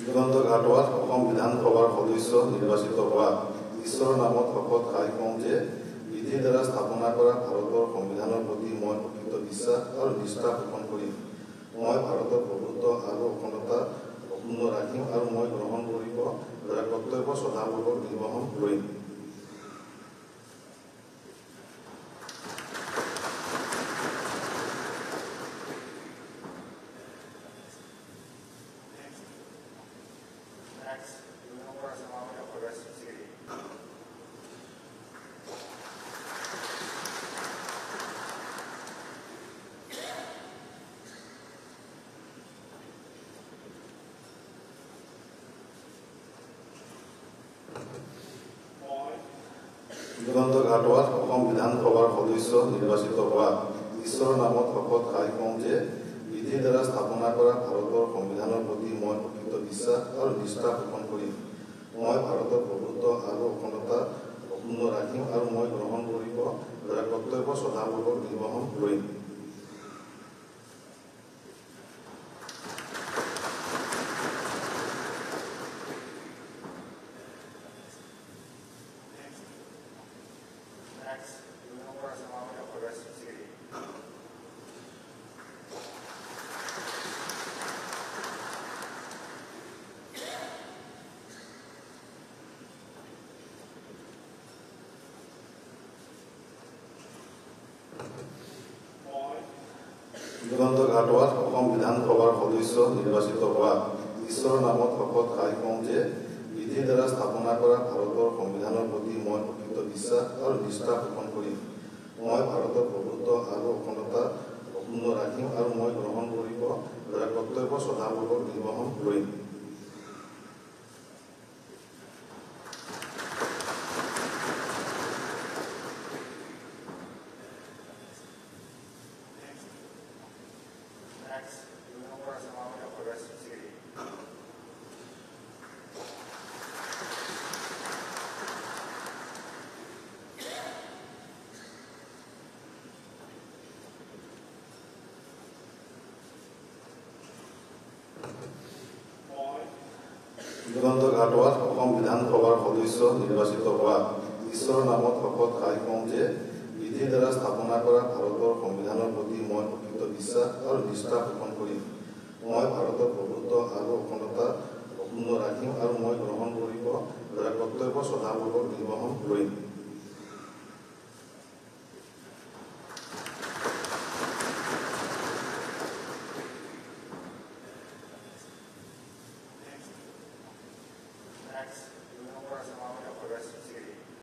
যুগান্ত ঘাটোয়াত বিধানসভাৰ সদস্য নিৰ্বাচিত হওয়া ঈশ্বৰৰ নামত শপত খাই কওঁ যে বিধিৰ দ্বাৰা স্থাপনা কৰা ভাৰতৰ সংবিধানৰ প্ৰতি মই প্ৰকৃত বিশ্বাস আৰু নিষ্ঠা পোষণ কৰিম। মই ভাৰতৰ প্ৰভুত্ব আৰু অখণ্ডতা অক্ষুণ্ণ ৰাখিম আৰু মই গ্ৰহণ কৰিব ধৰা কৰ্তব্য শ্ৰদ্ধাপূৰ্বক নিৰ্বহন কৰিম। যুগান্ত ঘাটোয়াত বিধানসভাৰ সদস্য নিৰ্বাচিত হোৱা ঈশ্বৰৰ নামত শপত খাই কওঁ যে বিধিৰ দ্বাৰা স্থাপনা কৰা ভাৰতৰ সংবিধানৰ প্ৰতি মই প্ৰকৃত বিশ্বাস আৰু নিষ্ঠা পোষণ কৰিম। মই ভাৰতৰ প্ৰভুত্ব আৰু অখণ্ডতা অক্ষুণ্ণ ৰাখিম আৰু মই গ্ৰহণ কৰিব ধৰা কৰ্তব্য শ্ৰদ্ধাপূৰ্বক নিৰ্বহন কৰিম। যুগান্ত ঘাটোয়াত বিধানসভাৰ সদস্য নিৰ্বাচিত হোৱা ঈশ্বৰৰ নামত শপত খাই কওঁ যে বিধিৰ দ্বাৰা স্থাপনা কৰা ভাৰতৰ সংবিধানৰ প্ৰতি মই প্ৰকৃত বিশ্বাস আৰু নিষ্ঠা পোষণ কৰিম। মই ভাৰতৰ প্ৰভুত্ব আৰু অখণ্ডতা অক্ষুণ্ণ ৰাখিম আৰু মই গ্ৰহণ কৰিব ধৰা কৰ্তব্য শ্ৰদ্ধাপূৰ্বক নিৰ্বহন কৰিম। যুগান্ত ঘাটোয়াত বিধানসভাৰ সদস্য নিৰ্বাচিত হোৱা ঈশ্বৰৰ নামত শপত খাই কওঁ যে বিধিৰ দ্বাৰা স্থাপনা কৰা ভাৰতৰ সংবিধানৰ প্ৰতি মই প্ৰকৃত বিশ্বাস আৰু নিষ্ঠা পোষণ কৰিম। মই ভাৰতৰ প্ৰভুত্ব আৰু অখণ্ডতা অক্ষুণ্ণ ৰাখিম আৰু মই গ্ৰহণ কৰিব ধৰা কৰ্তব্য শ্ৰদ্ধাপূৰ্বক নিৰ্বহন কৰিম। Next.